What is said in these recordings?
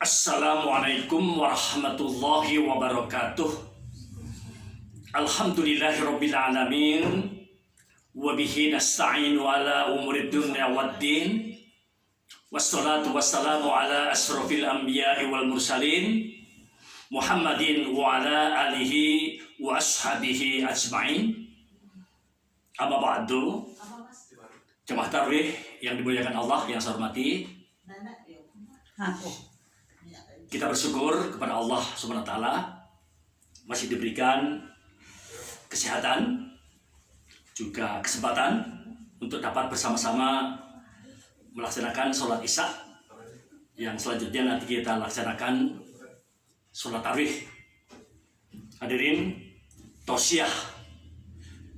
Assalamualaikum warahmatullahi wabarakatuh. Alhamdulillahirabbil alamin wa bihi nasta'inu ala umurid dunya waddin. Wassalatu wassalamu ala asrofil anbiya'i wal mursalin Muhammadin wa ala alihi wa ashabihi ajma'in. Amma ba'du. Jemaah tarawih yang dimuliakan Allah, yang saya hormati, kita bersyukur kepada Allah Subhanahu wa taala masih diberikan kesehatan juga kesempatan untuk dapat bersama-sama melaksanakan sholat isya, yang selanjutnya nanti kita laksanakan sholat tarawih. Hadirin, tausiah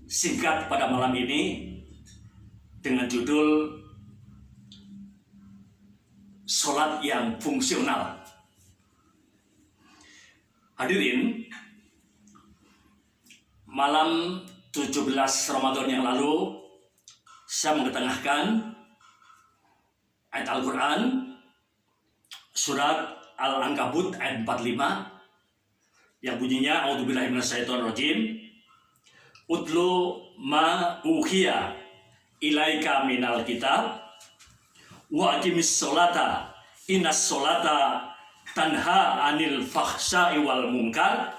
singkat pada malam ini dengan judul sholat yang fungsional. Hadirin, malam 17 Ramadan yang lalu saya mengetengahkan ayat Al-Quran surat Al-Ankabut ayat 45 yang bunyinya a'udzubillahi minasyaitonirrajim, utlu ma uhiya ilaika minal kitab wa aqimis sholata innas sholata tanha anil fahsya'i wal munkar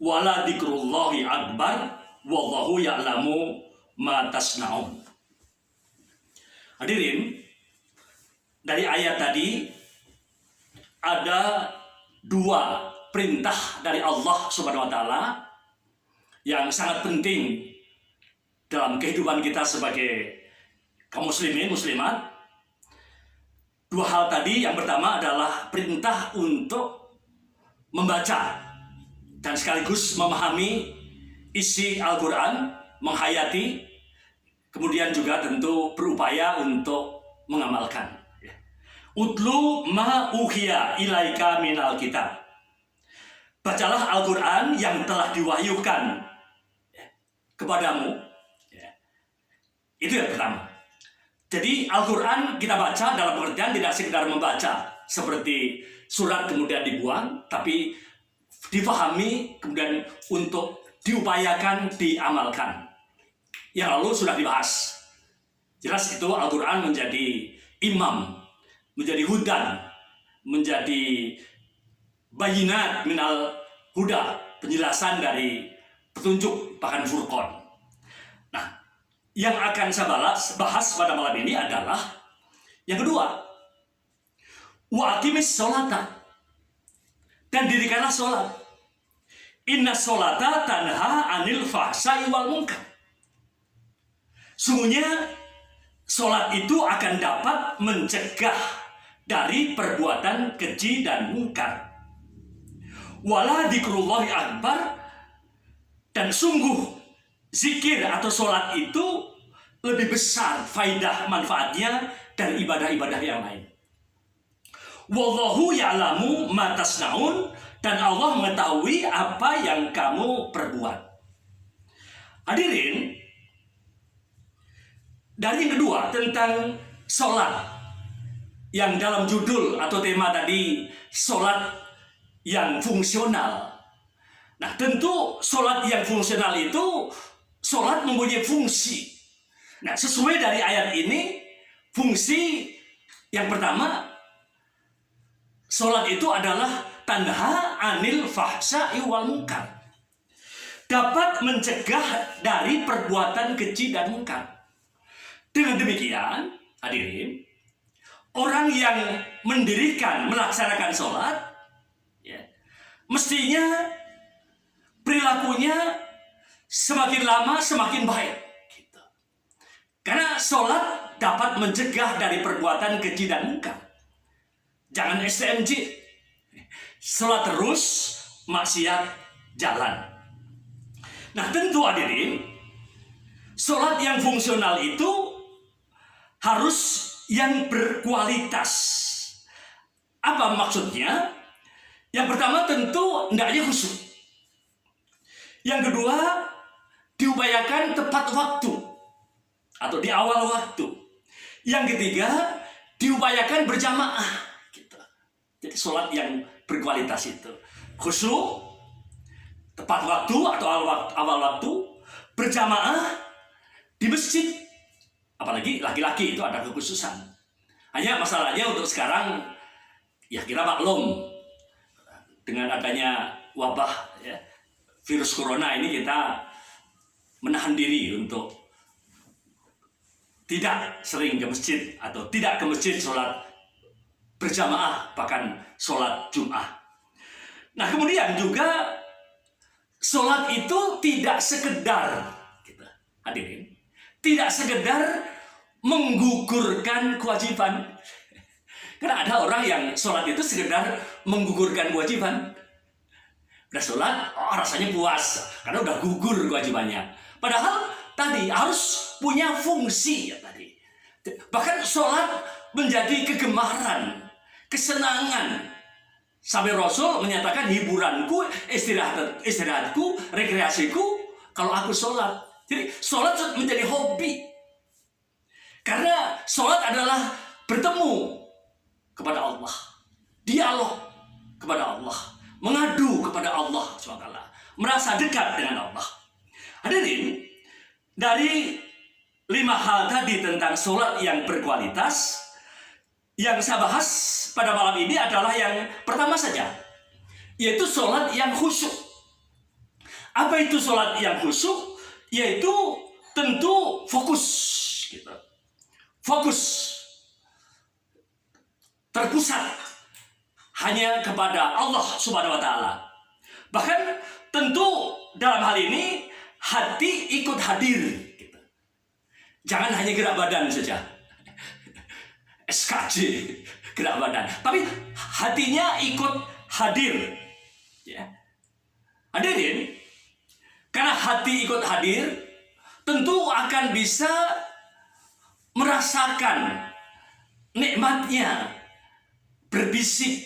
wala dzikrullahi akbar wallahu ya'lamu ma tasna'un. Hadirin, dari ayat tadi ada dua perintah dari Allah Subhanahu wa taala yang sangat penting dalam kehidupan kita sebagai kaum muslimin muslimat. Dua hal tadi, yang pertama adalah perintah untuk membaca dan sekaligus memahami isi Al-Quran, menghayati, kemudian juga tentu berupaya untuk mengamalkan. Utlu ma uhiya ilaika minal kitab. Bacalah Al-Quran yang telah diwahyukan kepadamu. Itu yang pertama. Jadi Al-Quran kita baca dalam pengertian tidak sekedar membaca seperti surat kemudian dibuang, tapi difahami kemudian untuk diupayakan diamalkan. Yang lalu sudah dibahas. Jelas itu Al-Quran menjadi imam, menjadi hudan, menjadi bayinat minal huda, penjelasan dari petunjuk bahkan furqan. Yang akan saya bahas pada malam ini adalah yang kedua, wa aqimis sholata, dan dirikanlah sholat. Inna sholata tanha anil fahsya'i wal munkar. Sungguhnya sholat itu akan dapat mencegah dari perbuatan keji dan munkar. Wala dzikrullahi akbar, dan sungguh zikir atau sholat itu lebih besar faidah manfaatnya dari ibadah-ibadah yang lain. Wallahu ya'lamu ma tasna'un, dan Allah mengetahui apa yang kamu perbuat. Hadirin, dari yang kedua tentang sholat yang dalam judul atau tema tadi, sholat yang fungsional. Nah, tentu sholat yang fungsional itu sholat mempunyai fungsi. Nah, sesuai dari ayat ini, fungsi yang pertama, sholat itu adalah tanha anil fahsya'i wal munkar. Dapat mencegah dari perbuatan keji dan munkar. Dengan demikian, hadirin, orang yang mendirikan, melaksanakan sholat, mestinya perilakunya semakin lama semakin baik. Karena sholat dapat mencegah dari perbuatan keji dan munkar. Jangan STMJ. Sholat terus, maksiat jalan. Nah, tentu hadirin, sholat yang fungsional itu harus yang berkualitas. Apa maksudnya? Yang pertama tentu hendaknya khusyuk. Yang kedua, diupayakan tepat waktu atau di awal waktu. Yang ketiga, diupayakan berjamaah. Gitu. Jadi sholat yang berkualitas itu. Khusyuk, tepat waktu atau awal waktu, berjamaah di masjid. Apalagi laki-laki itu ada kekhususan. Hanya masalahnya untuk sekarang, ya kita maklum dengan adanya wabah ya, virus corona ini, kita menahan diri untuk tidak sering ke masjid atau tidak ke masjid sholat berjamaah, bahkan sholat Jum'ah. Nah kemudian juga sholat itu tidak sekedar, gitu, hadirin, tidak sekedar menggugurkan kewajiban. Karena ada orang yang sholat itu sekedar menggugurkan kewajiban. Udah sholat, rasanya puas karena udah gugur kewajibannya. Padahal tadi harus punya fungsi ya tadi. Bahkan sholat menjadi kegemaran, kesenangan. Sampai Rasul menyatakan hiburanku, istirahatku, rekreasiku kalau aku sholat. Jadi sholat menjadi hobi. Karena sholat adalah bertemu kepada Allah, dialog kepada Allah, mengadu kepada Allah SWT, merasa dekat dengan Allah. Hadirin, dari 5 hal tadi tentang sholat yang berkualitas, yang saya bahas pada malam ini adalah yang pertama saja, yaitu sholat yang khusyuk. Apa itu sholat yang khusyuk? Yaitu tentu fokus, gitu. Fokus, terpusat hanya kepada Allah Subhanahu wa Ta'ala. Bahkan tentu dalam hal ini hati ikut hadir, gitu. Jangan hanya gerak badan saja, SKJ gerak badan, tapi hatinya ikut hadir, ya. Hadirin, karena hati ikut hadir, tentu akan bisa merasakan nikmatnya berbisik,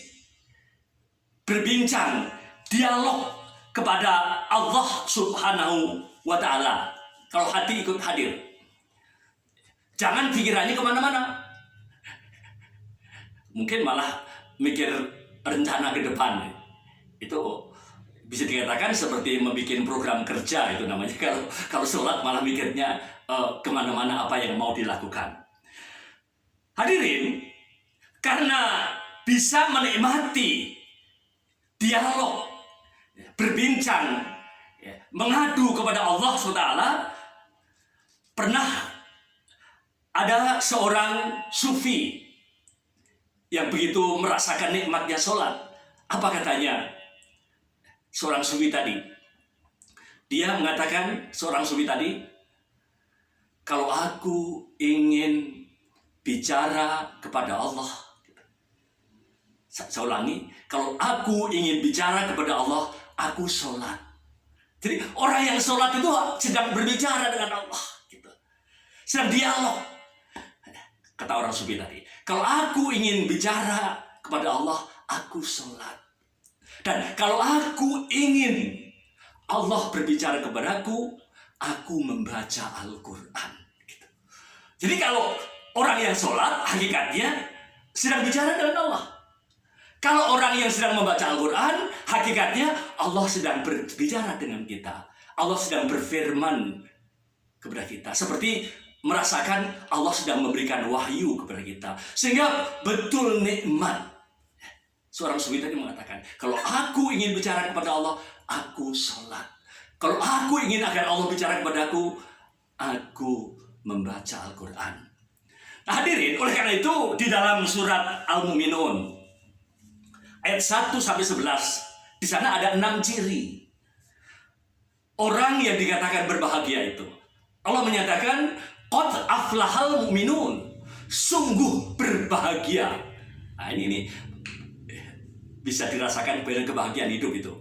berbincang, dialog kepada Allah Subhanahu wa Ta'ala. Kalau hati ikut hadir, jangan pikirannya kemana-mana. Mungkin malah mikir rencana ke depan. Itu bisa dikatakan seperti membuat program kerja, itu namanya. Kalau sholat malah mikirnya kemana-mana apa yang mau dilakukan. Hadirin, karena bisa menikmati dialog, berbincang, mengadu kepada Allah SWT, pernah ada seorang sufi yang begitu merasakan nikmatnya sholat. Apa katanya seorang sufi tadi? Dia mengatakan, seorang sufi tadi, kalau aku ingin bicara kepada Allah, saya ulangi, kalau aku ingin bicara kepada Allah, aku sholat. Jadi orang yang sholat itu sedang berbicara dengan Allah, gitu. Sedang dialog. Kata orang sufi tadi, kalau aku ingin bicara kepada Allah, aku sholat. Dan kalau aku ingin Allah berbicara kepadaku, aku membaca Al-Quran, gitu. Jadi kalau orang yang sholat, hakikatnya sedang bicara dengan Allah. Kalau orang yang sedang membaca Al-Quran, hakikatnya Allah sedang berbicara dengan kita. Allah sedang berfirman kepada kita. Seperti merasakan Allah sedang memberikan wahyu kepada kita. Sehingga betul nikmat. Seorang sufi tadi mengatakan, kalau aku ingin bicara kepada Allah, aku sholat. Kalau aku ingin agar Allah bicara kepadaku, aku membaca Al-Quran. Nah, hadirin, oleh karena itu di dalam surat Al-Mu'minun ayat 1-11, di sana ada 6 ciri orang yang dikatakan berbahagia itu. Allah menyatakan, qad aflahal mu'minun, sungguh berbahagia. Nah, ini bisa dirasakan kebahagiaan hidup itu.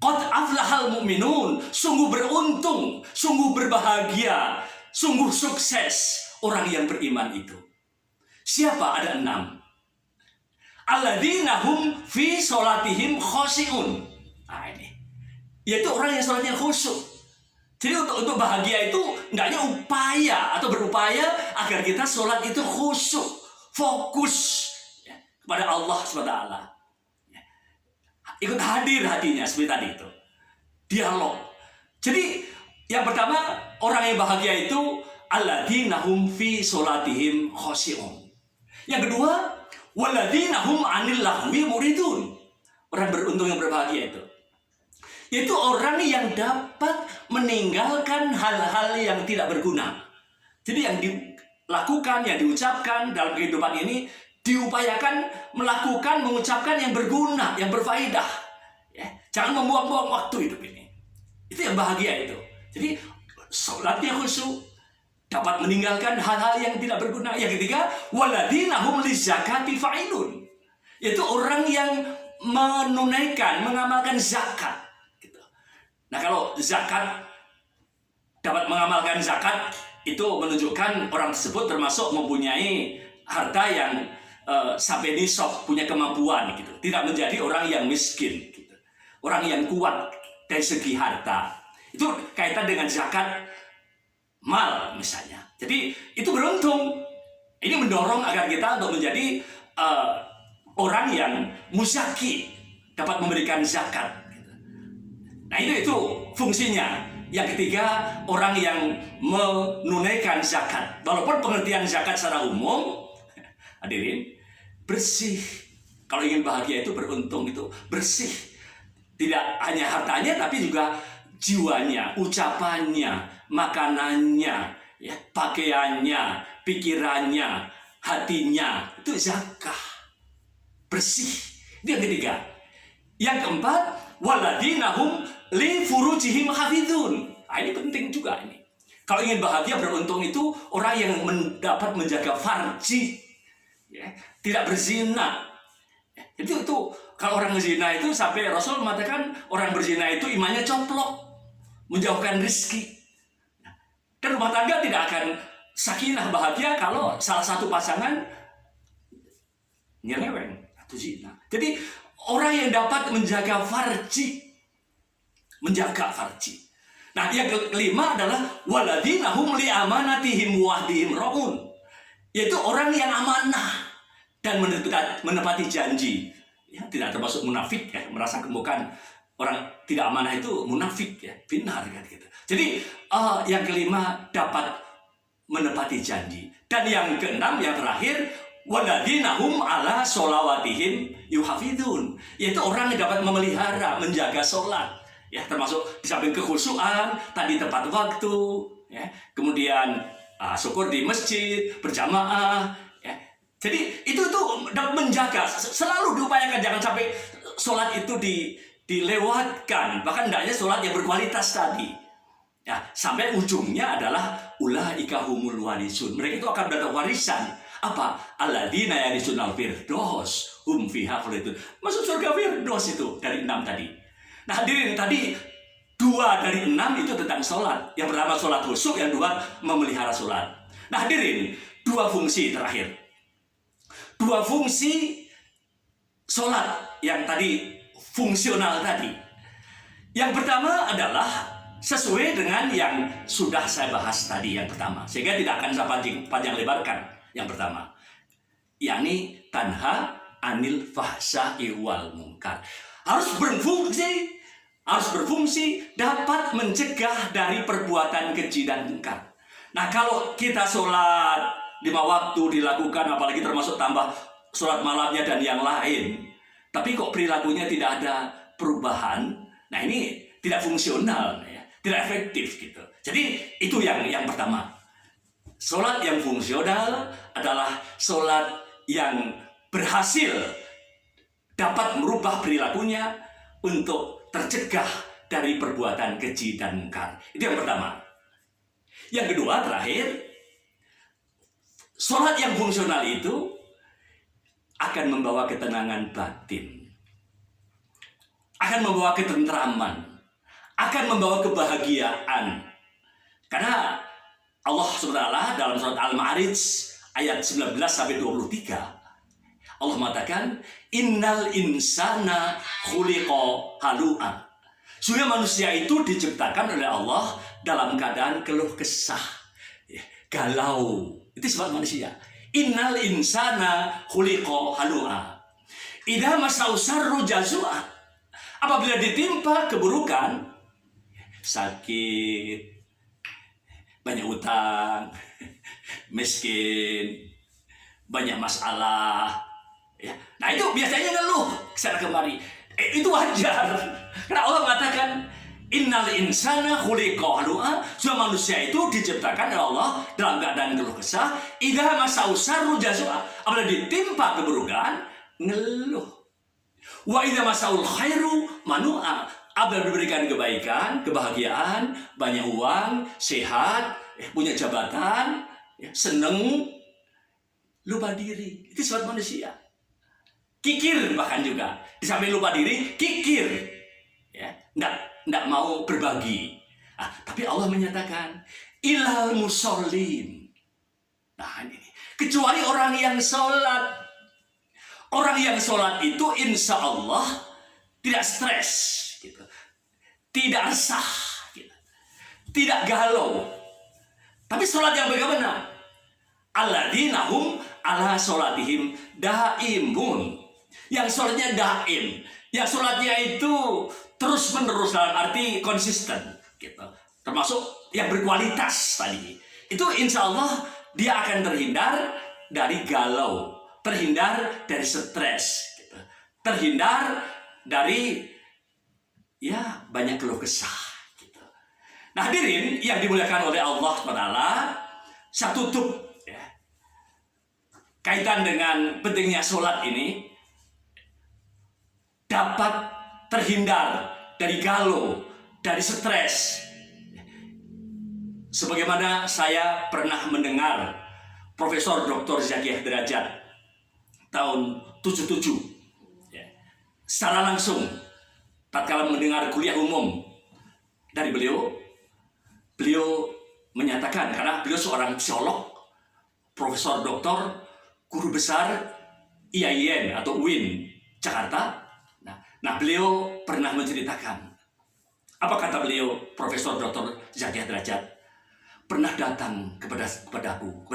Qad aflahal mu'minun, sungguh beruntung, sungguh berbahagia, sungguh sukses orang yang beriman itu. Siapa? Ada 6. Alladzina hum fi sholatihim khoshi'un. Nah ini, yaitu orang yang sholatnya khusyuk. Jadi untuk bahagia itu hendaknya upaya atau berupaya agar kita sholat itu khusyuk, fokus, ya, kepada Allah SWT. ikut hadir hatinya seperti tadi itu. Dialog. Jadi yang pertama, orang yang bahagia itu alladzina hum fi sholatihim khoshi'un. Yang kedua, walladzina hum 'anil lahwi muridun. Orang beruntung yang berbahagia itu yaitu orang yang dapat meninggalkan hal-hal yang tidak berguna. Jadi yang dilakukan, yang diucapkan dalam kehidupan ini diupayakan melakukan, mengucapkan yang berguna, yang berfaedah. Ya, jangan membuang-buang waktu hidup ini. Itu yang bahagia itu. Jadi sholatnya khusyuk, dapat meninggalkan hal-hal yang tidak berguna. Yang ketiga, waladina hum lizakati fa'ilun. Yaitu orang yang menunaikan, mengamalkan zakat. Gitu. Nah, kalau zakat, dapat mengamalkan zakat, itu menunjukkan orang tersebut termasuk mempunyai harta yang sampai nisab, punya kemampuan gitu. Tidak menjadi orang yang miskin gitu. Orang yang kuat dari segi harta. Itu kaitan dengan zakat mal misalnya. Jadi itu beruntung. Ini mendorong agar kita untuk menjadi orang yang muzaki, dapat memberikan zakat. Nah itu fungsinya. Yang ketiga, orang yang menunaikan zakat. Walaupun pengertian zakat secara umum, hadirin, bersih. Kalau ingin bahagia itu beruntung itu bersih. Tidak hanya hartanya, tapi juga jiwanya, ucapannya, makanannya, ya, pakaiannya, pikirannya, hatinya. Itu zakah. Bersih. Itu yang ketiga. Yang keempat, waladina hum li furujihim hafidun. Nah, ini penting juga ini. Kalau ingin bahagia beruntung itu orang yang dapat menjaga farji, ya, tidak berzina. Itu kalau orang berzina itu sampai Rasul mengatakan orang berzina itu imannya complok, menjauhkan rezeki. Dan rumah tangga tidak akan sakinah bahagia kalau salah satu pasangan nyeleweng atau zina. Jadi orang yang dapat menjaga farji. Nah, yang kelima adalah waladina hum li amanatihim wahdihim raun. Yaitu orang yang amanah dan menepati janji. Ya, tidak termasuk munafik ya, merasa bukan orang tidak amanah itu munafik ya, benar kan gitu. Jadi yang kelima dapat menepati janji. Dan yang keenam, yang terakhir, waladina hum ala sholawatihim yuhafidun. Yaitu orang yang dapat memelihara, menjaga sholat. Ya, termasuk di samping kekhusyuan, tadi tepat waktu, ya, kemudian syukur di masjid, berjamaah, ya. Jadi itu menjaga, selalu diupayakan jangan sampai sholat itu dilewatkan, bahkan hendaknya sholat yang berkualitas tadi. Ya, sampai ujungnya adalah ulaika humul warisun. Mereka itu akan mendapat warisan. Apa? Alladzina yarisunal firdaus hum fiha khalidun. Masuk surga firdaus itu dari 6 tadi. Nah, hadirin, tadi 2 dari 6 itu tentang sholat. Yang pertama sholat khusyuk, yang 2 memelihara sholat. Nah, hadirin, 2 fungsi terakhir. 2 fungsi sholat yang tadi fungsional tadi. Yang pertama adalah sesuai dengan yang sudah saya bahas tadi yang pertama. Sehingga tidak akan saya panjang lebarkan yang pertama. Yakni tanha anil fahsya'i wal munkar. Harus berfungsi dapat mencegah dari perbuatan keji dan munkar. Nah, kalau kita sholat 5 waktu dilakukan, apalagi termasuk tambah sholat malamnya dan yang lain, tapi kok perilakunya tidak ada perubahan, nah ini tidak fungsional, ya, tidak efektif gitu. Jadi itu yang pertama. Sholat yang fungsional adalah sholat yang berhasil dapat merubah perilakunya untuk tercegah dari perbuatan keji dan munkar. Itu yang pertama. Yang kedua, terakhir, sholat yang fungsional itu akan membawa ketenangan batin, akan membawa ketentraman, akan membawa kebahagiaan. Karena Allah SWT dalam surat Al-Ma'arij ayat 19-23, Allah mengatakan, innal insana khuliqa halu'a. Sungguh manusia itu diciptakan oleh Allah dalam keadaan keluh kesah, galau. Itu sifat manusia. Innal insana khuliqa halu'a. Idza masau sarru jazua. Apabila ditimpa keburukan, sakit, banyak utang, miskin, banyak masalah, ya. Nah itu biasanya ngeluh kesana kemari. Itu wajar. Karena Allah mengatakan, innal insana khuliqa halu'a. Semua manusia itu diciptakan oleh Allah dalam keadaan keluh kesah. Idza masau syarru jazua. Apabila ditimpa keburukan, ngeluh. Wa idza masaul khairu manu'a. Apabila diberikan kebaikan, kebahagiaan, banyak uang, sehat, punya jabatan, seneng, lupa diri. Itu sifat manusia. Kikir bahkan juga. Di samping lupa diri, kikir. Ya, enggak mau berbagi. Tapi Allah menyatakan, ilal musallin. Nah ini, kecuali orang yang sholat. Orang yang sholat itu insya Allah tidak stres, gitu. Tidak resah, gitu. Tidak galau. Tapi sholat yang bagaimana? Alladzina hum ala sholatihim daimun. Yang sholatnya daim, yang sholatnya itu terus menerus dalam arti konsisten, gitu. Termasuk yang berkualitas tadi. Itu insya Allah dia akan terhindar dari galau, terhindar dari stres, gitu. Terhindar dari banyak keluh kesah, gitu. Nah hadirin yang dimuliakan oleh Allah SWT, saya tutup kaitan dengan pentingnya sholat ini. Dapat terhindar dari galau, dari stres. Sebagaimana saya pernah mendengar Profesor Dr. Zaki Derajat tahun 77, secara langsung tatkala mendengar kuliah umum dari beliau menyatakan, karena beliau seorang psikolog, Profesor Doktor, guru besar IAIN atau UIN Jakarta. Nah, beliau pernah menceritakan, apa kata beliau, Profesor Dr. Zaki Derajat, pernah datang kepada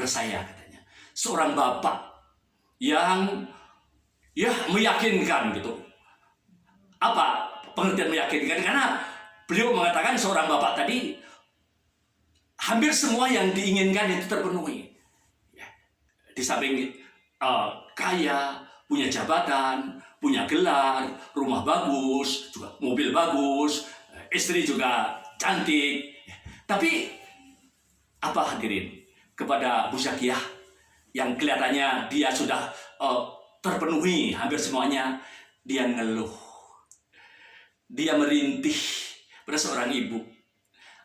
saya, katanya, seorang bapak yang meyakinkan, gitu. Apa pengertian meyakinkan? Karena beliau mengatakan seorang bapak tadi hampir semua yang diinginkan itu terpenuhi. Di samping kaya, punya jabatan, punya gelar, rumah bagus, juga mobil bagus, istri juga cantik. Tapi apa hadirin, kepada Bu Zakiyah yang kelihatannya dia sudah terpenuhi hampir semuanya, dia ngeluh, dia merintih pada seorang ibu.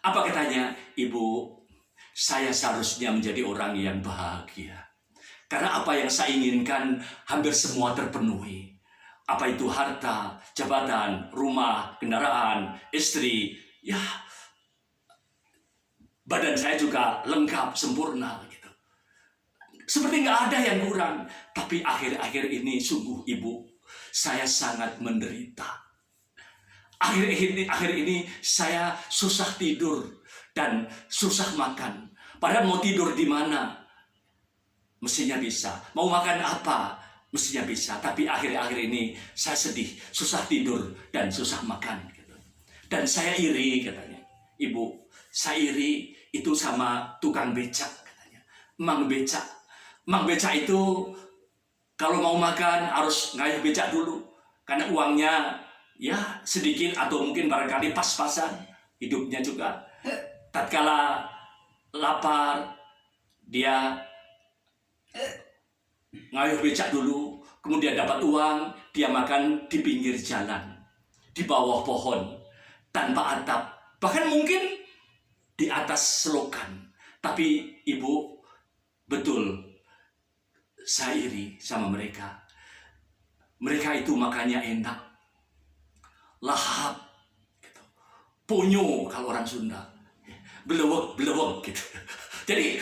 Apa katanya? Ibu, saya seharusnya menjadi orang yang bahagia. Karena apa yang saya inginkan hampir semua terpenuhi. Apa itu harta, jabatan, rumah, kendaraan, istri, badan saya juga lengkap, sempurna, gitu. Seperti nggak ada yang kurang. Tapi akhir-akhir ini sungguh ibu, saya sangat menderita. Akhir ini saya susah tidur dan susah makan. Padahal mau tidur di mana? Mestinya bisa. Mau makan apa? Mestinya bisa. Tapi akhir-akhir ini saya sedih, susah tidur dan susah makan, gitu. Dan saya iri, katanya. Ibu, saya iri itu sama tukang becak, katanya. Mang becak. Mang becak itu kalau mau makan harus ngayuh becak dulu. Karena uangnya sedikit atau mungkin barangkali pas-pasan. Hidupnya juga. Tatkala lapar, dia ngayuh becak dulu, kemudian dapat uang, dia makan di pinggir jalan, di bawah pohon, tanpa atap, bahkan mungkin di atas selokan. Tapi ibu, betul, saya iri sama mereka. Mereka itu makannya enak, lahap, gitu. Ponyo kalau orang Sunda, belewek, gitu. Jadi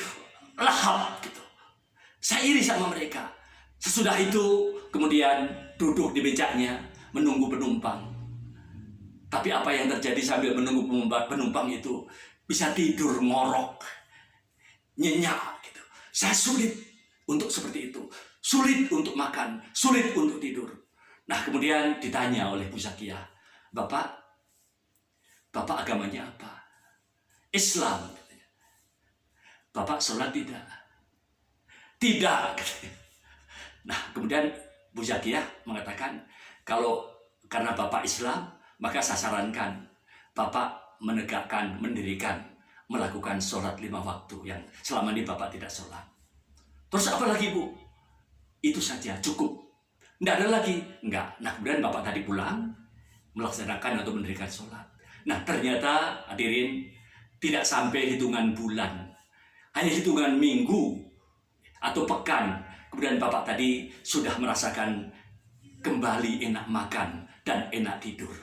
lahap, gitu. Saya iri sama mereka. Sesudah itu kemudian duduk di becaknya menunggu penumpang. Tapi apa yang terjadi sambil menunggu penumpang itu? Bisa tidur ngorok, nyenyak, gitu. Saya sulit untuk seperti itu. Sulit untuk makan, sulit untuk tidur. Nah kemudian ditanya oleh Bu Zakiyah, Bapak agamanya apa? Islam. Bapak sholat tidak? Tidak. Nah, kemudian Bu Zakiyah mengatakan, kalau karena Bapak Islam, maka saya sarankan Bapak mendirikan, melakukan sholat 5 waktu yang selama ini Bapak tidak sholat. Terus apa lagi, Bu? Itu saja, cukup. Tidak ada lagi? Enggak. Nah, kemudian Bapak tadi pulang, melaksanakan atau mendirikan sholat. Nah, ternyata hadirin, tidak sampai hitungan bulan, hanya hitungan minggu atau pekan, kemudian Bapak tadi sudah merasakan kembali enak makan dan enak tidur.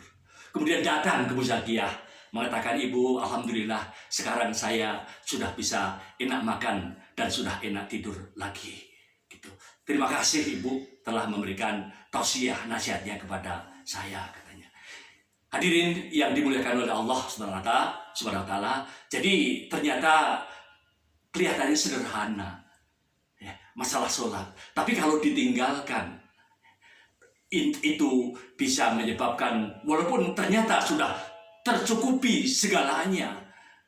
Kemudian datang ke Bu Zakiyah, mengatakan, Ibu, alhamdulillah sekarang saya sudah bisa enak makan dan sudah enak tidur lagi. Gitu. Terima kasih Ibu telah memberikan tausiah nasihatnya kepada saya, katanya. Hadirin yang dimuliakan oleh Allah Subhanahu wa taala. Jadi ternyata kelihatannya sederhana, ya, masalah sholat. Tapi kalau ditinggalkan, itu bisa menyebabkan, walaupun ternyata sudah tercukupi segalanya,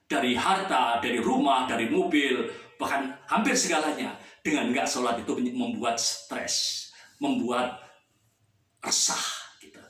dari harta, dari rumah, dari mobil, bahkan hampir segalanya, dengan nggak sholat itu membuat stres, membuat resah, gitu,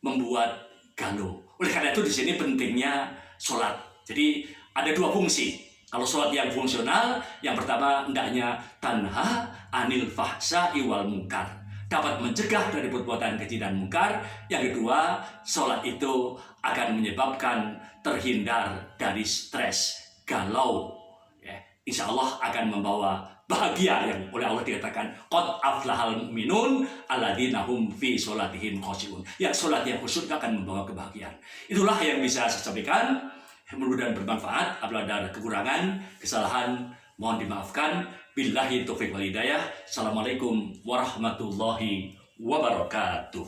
membuat galau. Oleh karena itu di sini pentingnya sholat. Jadi ada 2 fungsi. Kalau sholat yang fungsional, yang pertama hendaknya tanha anil fahsya'i wal munkar, dapat mencegah dari perbuatan keji dan mungkar. Yang kedua, sholat itu akan menyebabkan terhindar dari stres, galau. Ya, insya Allah akan membawa bahagia, yang oleh Allah dikatakan qad aflahal mu'minun alladzina hum fi sholatihim khashi'un. Yang sholat yang khusyuk akan membawa kebahagiaan. Itulah yang bisa saya sampaikan. Mudah-mudahan bermanfaat. Apabila ada kekurangan, kesalahan, mohon dimaafkan. Billahi taufiq wal hidayah. Assalamualaikum warahmatullahi wabarakatuh.